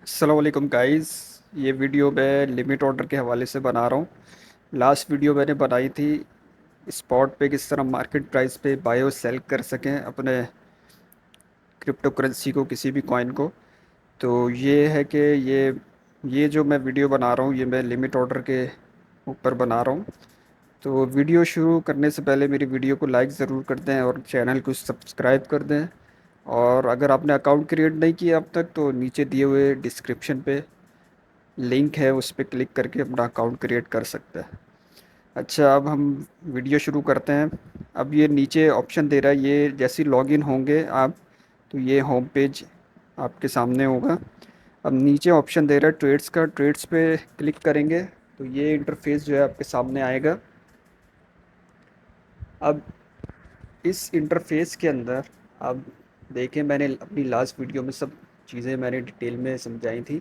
السلام علیکم گائز. یہ ویڈیو میں لمٹ آرڈر کے حوالے سے بنا رہا ہوں. لاسٹ ویڈیو میں نے بنائی تھی اسپاٹ پہ کس طرح مارکیٹ پرائس پہ بائی اور سیل کر سکیں اپنے کرپٹو کرنسی کو، کسی بھی کوائن کو. تو یہ ہے کہ یہ جو میں ویڈیو بنا رہا ہوں یہ میں لمٹ آرڈر کے اوپر بنا رہا ہوں. تو ویڈیو شروع کرنے سے پہلے میری ویڈیو کو لائک ضرور کر دیں اور چینل کو سبسکرائب کر دیں. اور اگر آپ نے اکاؤنٹ کریٹ نہیں کیا اب تک تو نیچے دیے ہوئے ڈسکرپشن پہ لنک ہے، اس پہ کلک کر کے اپنا اکاؤنٹ کریٹ کر سکتے ہیں. اچھا، اب ہم ویڈیو شروع کرتے ہیں. اب یہ نیچے آپشن دے رہا ہے، یہ جیسی لاگ ان ہوں گے آپ تو یہ ہوم پیج آپ کے سامنے ہوگا. اب نیچے آپشن دے رہا ہے ٹریڈس کا، ٹریڈس پہ کلک کریں گے تو یہ انٹرفیس جو ہے آپ کے سامنے آئے گا. اب اس انٹرفیس کے اندر اب دیکھیں، میں نے اپنی لاسٹ ویڈیو میں سب چیزیں میں نے ڈیٹیل میں سمجھائی تھی،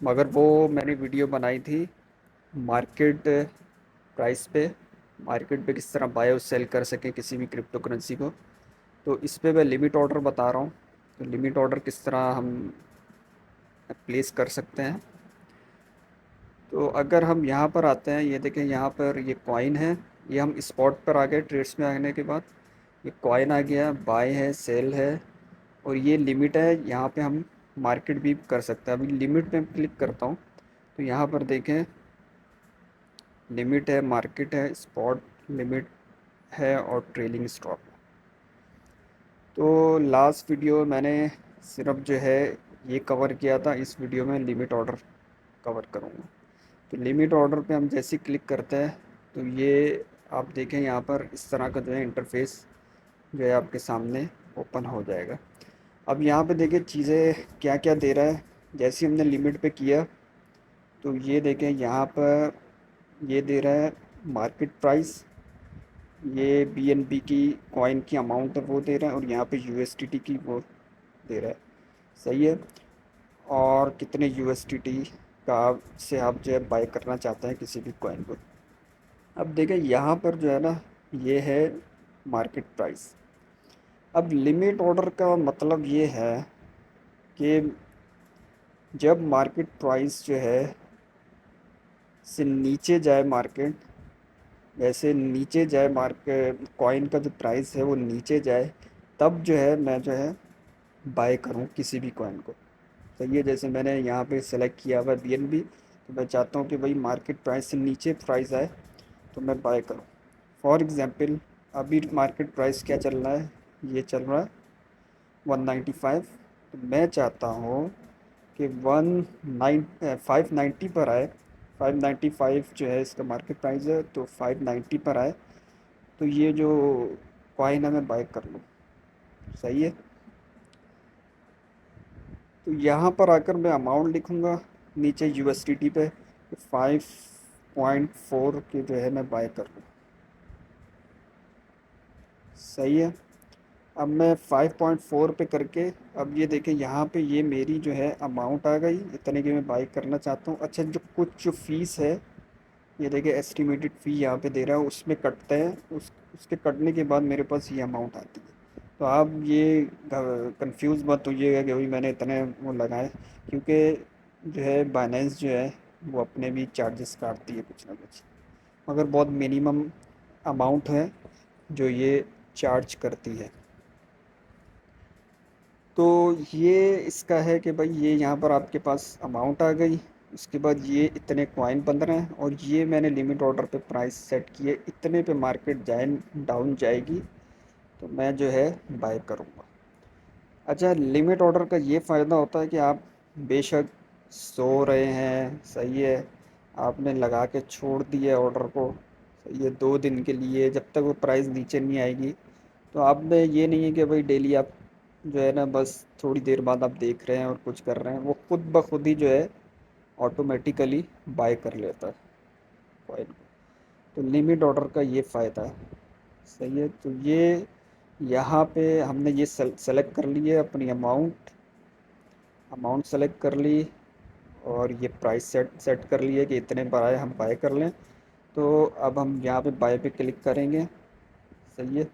مگر وہ میں نے ویڈیو بنائی تھی مارکیٹ پرائس پہ، مارکیٹ پہ کس طرح بائی اور سیل کر سکیں کسی بھی کرپٹو کرنسی کو. تو اس پہ میں لمٹ آرڈر بتا رہا ہوں. تو لمٹ آرڈر کس طرح ہم پلیس کر سکتے ہیں. تو اگر ہم یہاں پر آتے ہیں، یہ دیکھیں یہاں پر یہ کوائن ہے. یہ ہم اسپاٹ پر آ گئے ٹریڈس میں آنے کے بعد. یہ کوائن آ گیا، بائی ہے، سیل ہے، اور یہ لمٹ ہے. یہاں پہ ہم مارکیٹ بھی کر سکتے ہیں. ابھی لمٹ پہ کلک کرتا ہوں تو یہاں پر دیکھیں لمٹ ہے، مارکیٹ ہے، اسپاٹ لمٹ ہے اور ٹریلنگ اسٹاک. تو لاسٹ ویڈیو میں نے صرف جو ہے یہ کور کیا تھا، اس ویڈیو میں لمٹ آرڈر کور کروں گا. تو لمٹ آرڈر پہ ہم جیسے کلک کرتے ہیں تو یہ آپ دیکھیں یہاں پر اس طرح کا جو ہے انٹرفیس جو ہے آپ کے سامنے اوپن ہو جائے گا. اب یہاں پہ دیکھیں چیزیں کیا کیا دے رہا ہے. جیسے ہم نے لمٹ پہ کیا تو یہ دیکھیں یہاں پر یہ دے رہا ہے مارکیٹ پرائس، یہ بی این بی کی کوائن کی اماؤنٹ ہے وہ دے رہا ہے، اور یہاں پہ یو ایس ٹی ٹی کی وہ دے رہا ہے. صحیح ہے. اور کتنے یو ایس ٹی ٹی کا سے آپ جو ہے بائی کرنا چاہتے ہیں کسی بھی کوائن کو. اب دیکھیں یہاں پر جو ہے نا یہ ہے مارکیٹ پرائس. اب لمٹ آرڈر کا مطلب یہ ہے کہ جب مارکیٹ پرائس جو ہے سے نیچے جائے، مارکیٹ جیسے نیچے جائے، مارکیٹ کوائن کا جو پرائس ہے وہ نیچے جائے، تب جو ہے میں جو ہے بائی کروں کسی بھی کوائن کو. صحیح ہے. جیسے میں نے یہاں پہ سلیکٹ کیا ہوا بی این بی، تو میں چاہتا ہوں کہ بھائی مارکیٹ پرائس سے نیچے پرائس آئے تو میں بائی کروں. فار ایگزامپل ابھی مارکیٹ پرائس کیا چل رہا ہے، یہ چل رہا ہے 195. تو میں چاہتا ہوں کہ 590 پر آئے. 595 جو ہے اس کا مارکیٹ پرائز ہے، تو 590 پر آئے تو یہ جو کوائن ہے میں بائی کر لوں. صحیح ہے. تو یہاں پر آ کر میں اماؤنٹ لکھوں گا نیچے یو ایس ٹی ٹی پہ 5.4 کی جو ہے میں بائی کر لوں. صحیح ہے. اب میں 5.4 پہ کر کے اب یہ دیکھیں یہاں پہ یہ میری جو ہے اماؤنٹ آ گئی اتنے کی میں بائی کرنا چاہتا ہوں. اچھا، جو کچھ جو فیس ہے یہ دیکھیں ایسٹیمیٹڈ فی یہاں پہ دے رہا ہے، اس میں کٹتے ہیں، اس کے کٹنے کے بعد میرے پاس یہ اماؤنٹ آتی ہے. تو آپ یہ کنفیوز مت ہوئیے گا کہ بھائی میں نے اتنے وہ لگائے، کیونکہ جو ہے بائنینس جو ہے وہ اپنے بھی چارجز کاٹتی ہے کچھ نہ کچھ، مگر بہت منیمم اماؤنٹ ہے جو یہ چارج کرتی ہے. تو یہ اس کا ہے کہ بھائی یہ یہاں پر آپ کے پاس اماؤنٹ آ گئی، اس کے بعد یہ اتنے کوائن بن رہے ہیں، اور یہ میں نے لمٹ آرڈر پہ پرائس سیٹ کیے اتنے پہ مارکیٹ جائے ڈاؤن جائے گی تو میں جو ہے بائی کروں گا. اچھا، لمٹ آرڈر کا یہ فائدہ ہوتا ہے کہ آپ بے شک سو رہے ہیں، صحیح ہے، آپ نے لگا کے چھوڑ دیا آرڈر کو، صحیح ہے، 2 دن کے لیے جب تک وہ پرائز نیچے نہیں آئے گی. تو آپ نے یہ نہیں ہے کہ بھائی ڈیلی آپ جو ہے نا بس تھوڑی دیر بعد آپ دیکھ رہے ہیں اور کچھ کر رہے ہیں، وہ خود بخود ہی جو ہے آٹومیٹیکلی بائی کر لیتا ہے کوائن کو. تو لمٹ آرڈر کا یہ فائدہ ہے. صحیح ہے. تو یہ یہاں پہ ہم نے یہ سلیکٹ کر لی ہے اپنی اماؤنٹ سلیکٹ کر لی، اور یہ پرائس سیٹ کر لی ہے کہ اتنے پر آئے ہم بائی کر لیں. تو اب ہم یہاں پہ بائی پہ کلک کریں گے. صحیح ہے.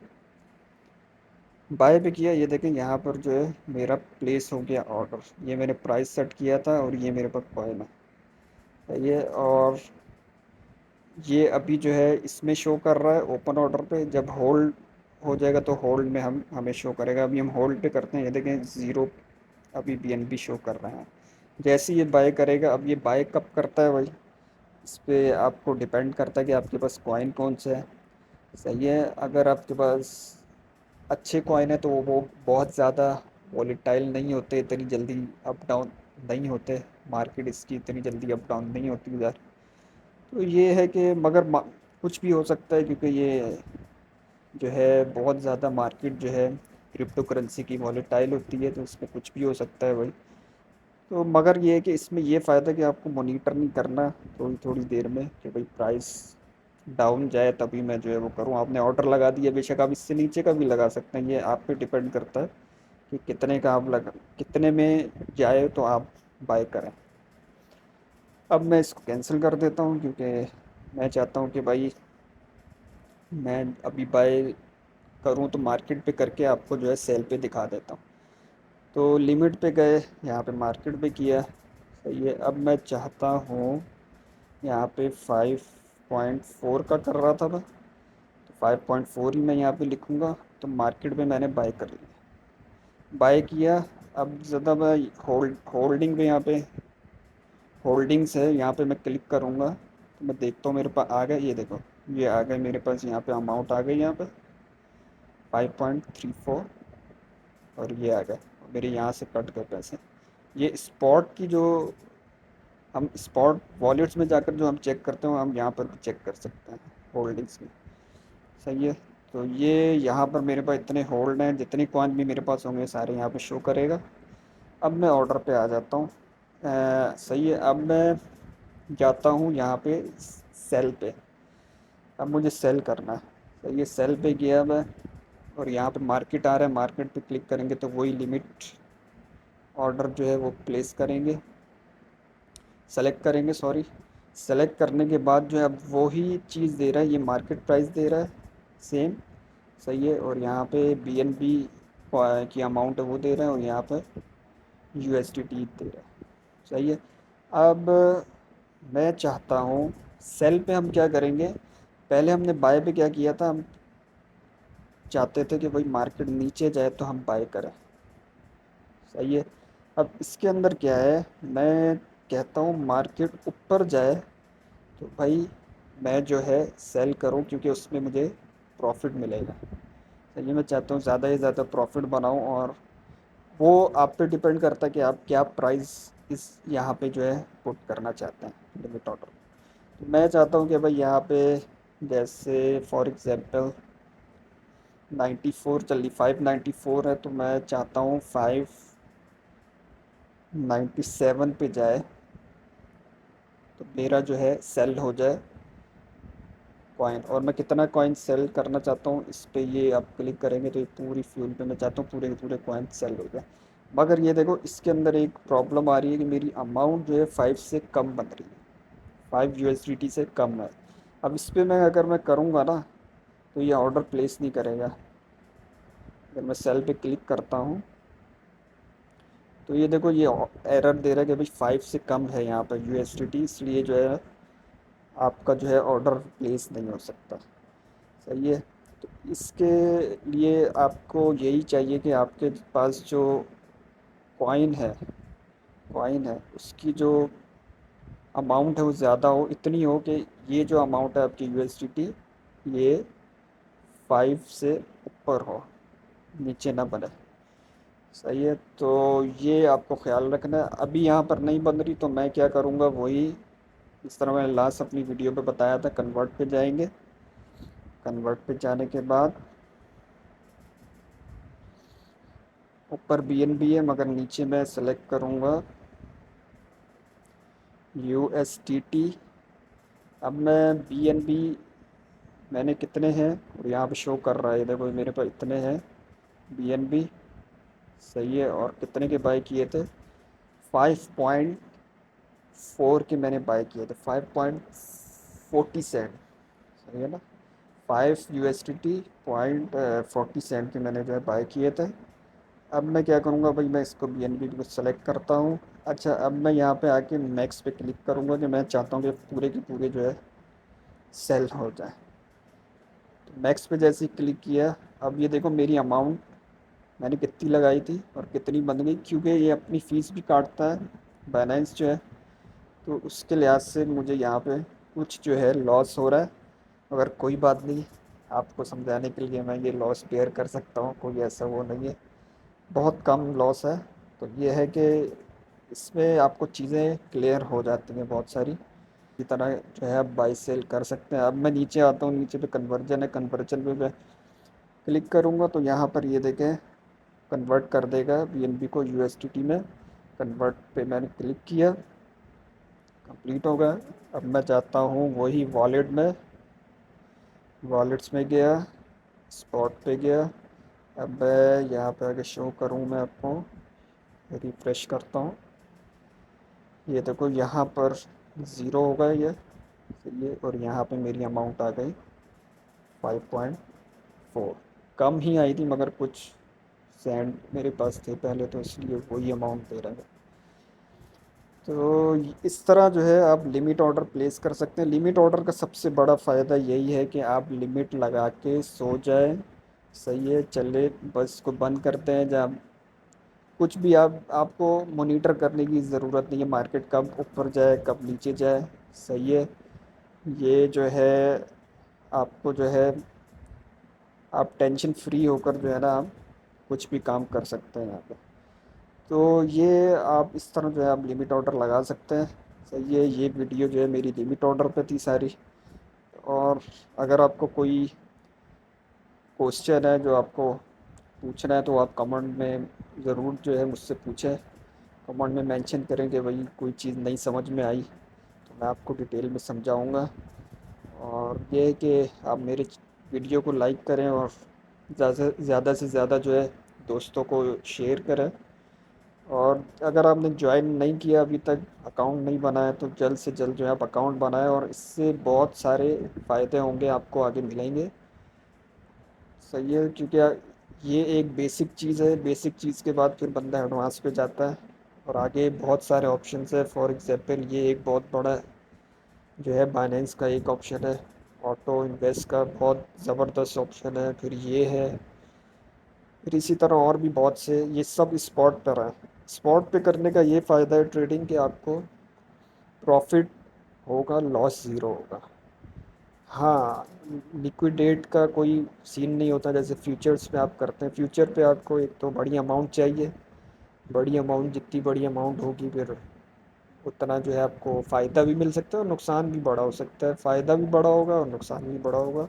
بائی پہ کیا، یہ دیکھیں یہاں پر جو ہے میرا پلیس ہو گیا آرڈر، یہ میں نے پرائس سیٹ کیا تھا اور یہ میرے پاس کوائن ہے یہ، اور یہ ابھی جو ہے اس میں شو کر رہا ہے اوپن آرڈر پہ، جب ہولڈ ہو جائے گا تو ہولڈ میں ہمیں شو کرے گا، ابھی ہم ہولڈ پہ کرتے ہیں، یہ دیکھیں زیرو ابھی بی این بی شو کر رہے ہیں۔ جیسے یہ بائی کرے گا، اب یہ بائی کب کرتا ہے بھائی، اس پہ آپ کو ڈیپینڈ کرتا ہے کہ آپ کے پاس کوائن کون سا ہے، صحیح ہے۔ اگر آپ کے پاس اچھے کوائن ہیں تو وہ بہت زیادہ ولیٹائل نہیں ہوتے، اتنی جلدی اپ ڈاؤن نہیں ہوتے، مارکیٹ اس کی اتنی جلدی اپ ڈاؤن نہیں ہوتی ادھر، تو یہ ہے کہ مگر کچھ بھی ہو سکتا ہے، کیونکہ یہ جو ہے بہت زیادہ مارکیٹ جو ہے کرپٹو کرنسی کی والیٹائل ہوتی ہے، تو اس میں کچھ بھی ہو سکتا ہے بھائی۔ تو مگر یہ ہے کہ اس میں یہ فائدہ کہ آپ کو مانیٹر نہیں کرنا تھوڑی تھوڑی دیر میں کہ بھائی پرائس ڈاؤن جائے تبھی میں جو ہے وہ کروں، آپ نے آرڈر لگا دیا، بے شک آپ اس سے نیچے کا بھی لگا سکتے ہیں، یہ آپ پہ ڈپینڈ کرتا ہے کہ کتنے کا آپ کتنے میں جائے تو آپ بائی کریں۔ اب میں اس کو کینسل کر دیتا ہوں، کیونکہ میں چاہتا ہوں کہ بھائی میں ابھی بائی کروں تو مارکیٹ پہ کر کے آپ کو جو ہے سیل پہ دکھا دیتا ہوں۔ تو لمٹ پہ گئے، یہاں پہ مارکیٹ پہ کیا، صحیح ہے۔ اب میں چاہتا ہوں یہاں پہ 5.4 کا کر رہا تھا میں، تو 5.4 ہی میں یہاں پہ لکھوں گا، تو مارکیٹ میں نے بائی کر لیا، بائی کیا۔ اب زیادہ میں ہولڈنگ پہ یہاں پہ ہولڈنگس ہے، یہاں پہ میں کلک کروں گا تو میں دیکھتا ہوں میرے پاس آ گیا، یہ دیکھو یہ آ گئے میرے پاس، یہاں پہ اماؤنٹ آ گئی یہاں پہ 5.34، اور یہ آ گئے میرے یہاں سے کٹ گئے پیسے۔ یہ اسپاٹ کی جو ہم اسپاٹ والیٹس میں جا کر جو ہم چیک کرتے ہیں ہم یہاں پر بھی چیک کر سکتے ہیں ہولڈنگس میں، صحیح ہے۔ تو یہ یہاں پر میرے پاس اتنے ہولڈ ہیں، جتنے کوائن بھی میرے پاس ہوں گے سارے یہاں پہ شو کرے گا۔ اب میں آرڈر پہ آ جاتا ہوں، صحیح ہے۔ اب میں جاتا ہوں یہاں پہ سیل پہ، اب مجھے سیل کرنا ہے، صحیح ہے، سیل پہ گیا میں، اور یہاں پہ مارکیٹ آ رہا ہے، مارکیٹ پہ کلک کریں گے تو وہی لمٹ آرڈر جو ہے وہ پلیس کریں گے، سلیکٹ کریں گے، سوری، سلیکٹ کرنے کے بعد جو ہے اب وہی چیز دے رہا ہے، یہ مارکیٹ پرائس دے رہا ہے سیم، صحیح ہے، اور یہاں پہ بی این بی کی اماؤنٹ ہے وہ دے رہے ہیں، اور یہاں پہ یو ایس ٹی ٹی دے رہا ہے، صحیح ہے۔ اب میں چاہتا ہوں سیل پہ ہم کیا کریں گے، پہلے ہم نے بائی پہ کیا کیا تھا، ہم چاہتے تھے کہ بھائی مارکیٹ نیچے جائے تو ہم بائی کریں، صحیح ہے۔ اب اس کے اندر کیا ہے، میں کہتا ہوں مارکیٹ اوپر جائے تو بھائی میں جو ہے سیل کروں، کیونکہ اس میں مجھے پروفٹ ملے گا، صحیح، میں چاہتا ہوں زیادہ سے زیادہ پروفٹ بناؤں، اور وہ آپ پہ ڈپینڈ کرتا ہے کہ آپ کیا پرائز اس یہاں پہ جو ہے پٹ کرنا چاہتے ہیں لمٹ آرڈر۔ تو میں چاہتا ہوں کہ بھائی یہاں پہ جیسے فار ایگزامپل 94 چلی، 594 ہے، تو میں چاہتا ہوں 597 پہ جائے تو میرا جو ہے سیل ہو جائے کوائن، اور میں کتنا کوائن سیل کرنا چاہتا ہوں اس پہ یہ آپ کلک کریں گے تو یہ پوری فیول پہ میں چاہتا ہوں پورے کے پورے کوائن سیل ہو جائے، مگر یہ دیکھو اس کے اندر ایک پرابلم آ رہی ہے کہ میری اماؤنٹ جو ہے 5 سے کم بن رہی ہے، 5 یو ایس ڈی ٹی سے کم ہے۔ اب اس پہ میں اگر میں کروں گا نا تو یہ آرڈر پلیس نہیں کرے گا، اگر میں سیل پہ کلک کرتا ہوں تو یہ دیکھو یہ ایرر دے رہا ہے کہ بھائی 5 سے کم ہے یہاں پہ یو ایس ڈی ٹی، اس لیے جو ہے آپ کا جو ہے آرڈر پلیس نہیں ہو سکتا، صحیح ہے۔ تو اس کے لیے آپ کو یہی چاہیے کہ آپ کے پاس جو کوائن ہے اس کی جو اماؤنٹ ہے وہ زیادہ ہو، اتنی ہو کہ یہ جو اماؤنٹ ہے آپ کی یو ایس ڈی ٹی یہ 5 سے اوپر ہو، نیچے نہ بنے، صحیح ہے۔ تو یہ آپ کو خیال رکھنا ہے، ابھی یہاں پر نہیں بن رہی تو میں کیا کروں گا، وہی اس طرح میں نے لاسٹ اپنی ویڈیو پہ بتایا تھا، کنورٹ پہ جائیں گے، کنورٹ پہ جانے کے بعد اوپر بی این بی ہے مگر نیچے میں سلیکٹ کروں گا یو ایس ٹی ٹی، اب میں بی این بی میں نے کتنے ہیں اور یہاں پہ شو کر رہا ہے، دیکھو میرے پاس اتنے ہیں بی این بی، صحیح ہے، اور کتنے کے بائی کیے تھے 5.4 کے میں نے بائی کیے تھے، 5.47، صحیح ہے نا، $5 پوائنٹ 40 سینٹ کے میں نے جو ہے بائی کیے تھے۔ اب میں کیا کروں گا بھائی، میں اس کو بی این بی کو سلیکٹ کرتا ہوں۔ اچھا، اب میں یہاں پہ آ کے میکس پہ کلک کروں گا کہ میں چاہتا ہوں کہ پورے کے پورے جو ہے سیل ہو جائے۔ تو میکس پہ جیسے ہی کلک کیا، اب یہ دیکھو میری اماؤنٹ میں نے کتنی لگائی تھی اور کتنی بن گئی، کیونکہ یہ اپنی فیس بھی کاٹتا ہے بائنینس جو ہے، تو اس کے لحاظ سے مجھے یہاں پہ کچھ جو ہے لاس ہو رہا ہے، مگر کوئی بات نہیں، آپ کو سمجھانے کے لیے میں یہ لاس بیئر کر سکتا ہوں، کوئی ایسا وہ نہیں ہے، بہت کم لاس ہے۔ تو یہ ہے کہ اس میں آپ کو چیزیں کلیئر ہو جاتی ہیں بہت ساری، اسی طرح جو ہے آپ بائی سیل کر سکتے ہیں۔ اب میں نیچے آتا ہوں، نیچے پہ کنورجن ہے، کنورجن پہ میں کلک کروں گا تو یہاں پر یہ دیکھیں کنورٹ کر دے گا بی این بی کو یو ایس ٹی ٹی میں۔ کنورٹ پہ میں نے کلک کیا، کمپلیٹ ہو گیا۔ اب میں چاہتا ہوں وہی والیٹ میں، والیٹس میں گیا، اسپاٹ پہ گیا، اب میں یہاں پہ آگے شو کروں، میں آپ کو ریفریش کرتا ہوں، یہ دیکھو یہاں پر زیرو ہو گیا یہ، اور یہاں پہ میری اماؤنٹ آ گئی 5.4، کم ہی آئی تھی مگر کچھ سینڈ میرے پاس تھے پہلے تو اس لیے وہی اماؤنٹ دے رہا ہے۔ تو اس طرح جو ہے آپ لمٹ آرڈر پلیس کر سکتے ہیں۔ لمٹ آرڈر کا سب سے بڑا فائدہ یہی ہے کہ آپ لمٹ لگا کے سو جائیں، صحیح ہے، چلے بس کو بند کرتے ہیں جب کچھ بھی آپ کو مانیٹر کرنے کی ضرورت نہیں ہے، مارکیٹ کب اوپر جائے کب نیچے جائے، صحیح ہے، یہ جو ہے آپ کو جو ہے آپ ٹینشن فری ہو کر جو ہے نا آپ کچھ بھی کام کر سکتے ہیں یہاں پہ۔ تو یہ آپ اس طرح جو ہے آپ لمٹ آرڈر لگا سکتے ہیں، صحیح ہے۔ یہ ویڈیو جو ہے میری لمٹ آرڈر پہ تھی ساری، اور اگر آپ کو کوئی کوشچن ہے جو آپ کو پوچھنا ہے تو آپ کمنٹ میں ضرور جو ہے مجھ سے پوچھیں، کمنٹ میں مینشن کریں کہ بھائی کوئی چیز نہیں سمجھ میں آئی تو میں آپ کو ڈیٹیل میں سمجھاؤں گا۔ اور یہ ہے کہ آپ میرے ویڈیو کو لائک کریں اور زیادہ سے زیادہ جو ہے دوستوں کو شیئر کریں، اور اگر آپ نے جوائن نہیں کیا ابھی تک، اکاؤنٹ نہیں بنایا، تو جلد سے جلد جو ہے آپ اکاؤنٹ بنائیں، اور اس سے بہت سارے فائدے ہوں گے آپ کو آگے ملیں گے، صحیح ہے، کیونکہ یہ ایک بیسک چیز ہے، بیسک چیز کے بعد پھر بندہ ایڈوانس پہ جاتا ہے، اور آگے بہت سارے آپشنس ہیں۔ فار ایگزامپل یہ ایک بہت بڑا جو ہے بائنینس کا ایک آپشن ہے، آٹو انویسٹ کا بہت زبردست آپشن ہے، پھر یہ ہے، پھر اسی طرح اور بھی بہت سے، یہ سب اسپاٹ پر ہیں۔ اسپاٹ پہ کرنے کا یہ فائدہ ہے ٹریڈنگ کہ آپ کو پروفٹ ہوگا، لاس زیرو ہوگا۔ ہاں، لیکویڈیٹ کا کوئی سین نہیں ہوتا جیسے فیوچرز پہ آپ کرتے ہیں، فیوچر پہ آپ کو ایک تو بڑی اماؤنٹ چاہیے، بڑی اماؤنٹ، جتنی بڑی اماؤنٹ ہوگی پھر اتنا جو ہے آپ کو فائدہ بھی مل سکتا ہے اور نقصان بھی بڑا ہو سکتا ہے، فائدہ بھی بڑا ہوگا اور نقصان بھی بڑا ہوگا،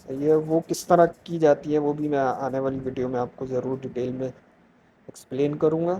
صحیح ہے۔ وہ کس طرح کی جاتی ہے وہ بھی میں آنے والی ویڈیو میں آپ کو ضرور ڈیٹیل میں ایکسپلین کروں گا۔